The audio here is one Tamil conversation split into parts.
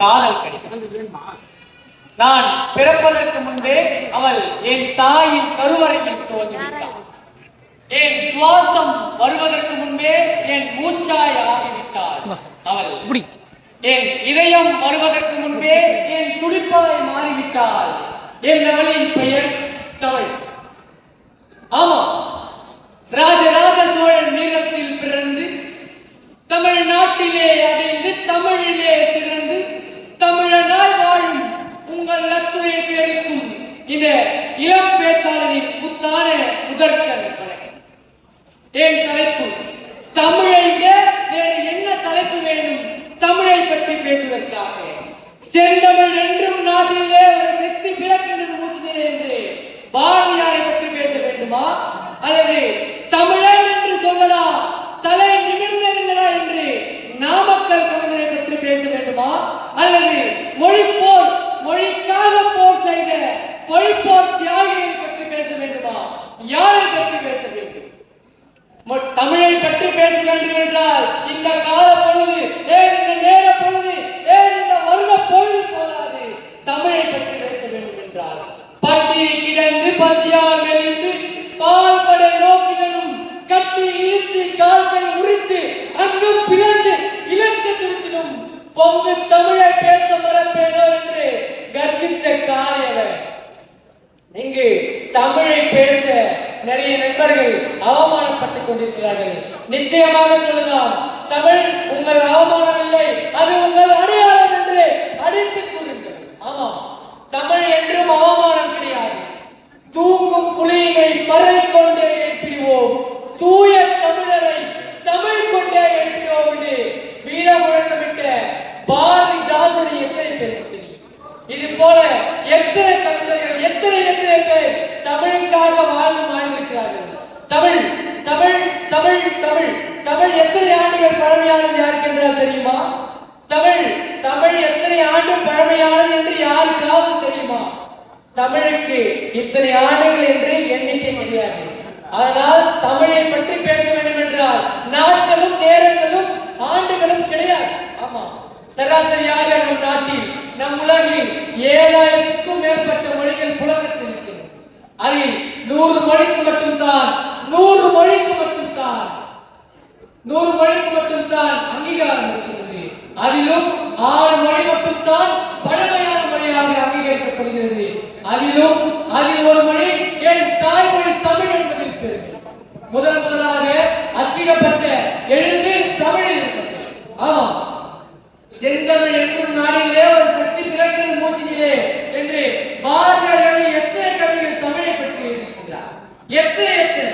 காதல் கடிதம். நான் பிறப்பதற்கு முன்பே அவள் என் தாயின் கருவறையில் துவங்கிவிட்டாள். என் சுவாசம் வருவதற்கு முன்பே என் மூச்சாய் ஆகிவிட்டாள் அவள். என் இதயம் வருவதற்கு முன்பே என் துடிப்பாய் மாறிவிட்டாள். என் அவளின் பெயர் தமிழ். ஆமா, ராஜராஜ சோழன் நீளத்தில் பிறந்து தமிழ்நாட்டிலே அடைந்து தமிழிலே சிறந்து தமிழனாய் வாழும் உங்கள் அத்துணை பேருக்கும் இந்த இளம் பேச்சாளரின் புத்தான முதற்கண் வணக்கம். என் தலைப்பு தமிழை விட வேறு என்ன தலைப்பு வேண்டும் தமிழை பற்றி பேசுவதற்காக? செந்தமிழ் என்றும் நாட்டிலே ஒரு செத்தி பிறக்கின்றது மூச்சிலே என்று பாரதியாரை பற்றி பேச வேண்டுமா? அல்லது தமிழன் என்று சொல்லடா தலை நிமிர்ந்த நில்லடா என்று நாமக்கல் கவிஞரை பற்றி பேச வேண்டுமா? அல்லது மொழிப்போர் மொழிக்காக போர் செய்த மொழிப்போர் தியாகிகளை பற்றி பேச வேண்டுமா? யாரை பற்றி பேச வேண்டும்? தமிழை பற்றி பேச வேண்டும் என்றால் இந்த கால பொழுது, ஏன் இந்த நேர பொழுது, ஏன் இந்த வருட பொழுது போராது. தமிழை பற்றி பேச வேண்டும் என்றால் பட்டி கிடந்து பசியால் மெலிந்து பால் படை நோக்கினும் கட்டி இழுத்து கால்கள் உரித்து அங்கும் பிளந்து இழந்து திருத்தினும் பொங்கு தமிழை பேச மறப்பேனோ என்று கர்ஜித்த காரியவர். இங்கு தமிழை பேச நிறைய நண்பர்கள் அவமானப்பட்டுக் கொண்டிருக்கிறார்கள். நிச்சயமாக சொல்லலாம், தமிழ் உங்கள் அவமானம் இல்லை, அது உங்கள் அடையாளம் என்று அடித்துக் கூறுங்கள். ஆமாம், தமிழ் என்றும் அவமானம் கிடையாது. தூங்கும் புலியினை பறை கொண்டே எழுப்பிடுவோம், தூய தமிழரை தமிழ் கொண்டே எழுப்பிடுவோம் என்று வீர முழக்கமிட்ட பாரதிதாசனை எத்தனை பேருக்கு தெரியும்? இது போல எத்தனை கவிஞர்கள், எத்தனை பேர் தமிழுக்காக வாழ்ந்து வாழ்ந்திருக்கிறார்கள். தமிழ் தமிழ் தமிழ் தமிழ் தமிழ் எத்தனை ஆண்டுகள் பழமையானது யாருக்கென்றால் தெரியுமா? தமிழ் தமிழ் எத்தனை ஆண்டு பழமையானது என்று யாருக்காவது தெரியுமா? தமிழுக்கு இத்தனை ஆண்டுகள் என்று எண்ணிக்கை கிடையாது. அதனால் தமிழை பற்றி பேச வேண்டும் என்றால் நாட்களும் நேரங்களும் ஆண்டுகளும் கிடையாது. ஆமா, சராசரியாக நம் நாட்டில், நம் உலகில் 7000க்கும் மேற்பட்ட மொழிகள் புழக்கத்தில் இருக்கிறது. அதில் 100 மொழிக்கு மட்டும்தான் 100 மொழிக்கு மட்டும்தான் அங்கீகாரம் இருக்கிறது. அதிலும் 6 மொழி மட்டும்தான் பழமையான மொழியாக அங்கீகரிக்கப்படுகிறது. அதில் ஒரு மொழி என் தாய்மொழி தமிழ் என்பதில் பெருமை. முதலாக அச்சிடப்பட்ட எழுத்து தமிழில் இருந்தது. ஆமா, செந்தமிழ் என்றும் நாடிலே ஒரு சக்தி பிறக்கிறது மூச்சிலே என்று பாரதியார் எத்தனை கவிகள் தமிழை பற்றி எழுதியிருக்கிறார். எத்தனை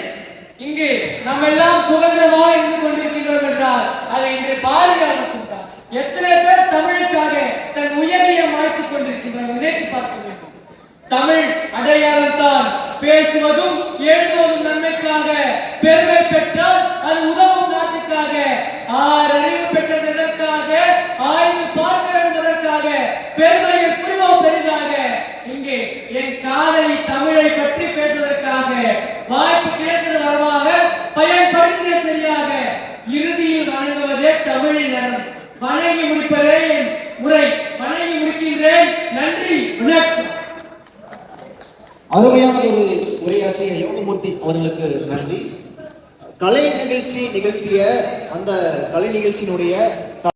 இங்கு நம்ம எல்லாம் சுதந்திரமாக இருந்து கொண்டிருக்கிறோம் என்றால் அதை இன்று பாரதியார் மட்டும்தான். எத்தனை பேர் தமிழுக்காக தன் உயிரையை மாய்த்துக் கொண்டிருக்கின்றனர் நினைத்து பார்க்க வேண்டும். தமிழ் அடையாளம் தான். பேசுவதும் எழுதுவதும் நன்மைக்காக, பெருமை பெற்றால் அது உதவும் நாட்டுக்காக, அறிவு பெற்றது எதற்காக, ஆய்வு பார்க்க என்பதற்காக, பெருமையில் புரிவோம் பெரிதாக. இங்கே என் காதலி தமிழை பற்றி பேசுவதற்காக வாய்ப்பு கிடைத்தது வரமாக பயன்படுத்திய சரியாக இறுதியில் வணங்குவதே தமிழின் நலம். வணங்கி முடிப்பதே என் முறை. வணங்கி முடிக்கின்றேன். நன்றி, வணக்கம். அருமையான ஒரு உரையாற்றிய யோகமூர்த்தி அவர்களுக்கு நன்றி. கலை நிகழ்ச்சி நிகழ்த்திய அந்த கலை நிகழ்ச்சியினுடைய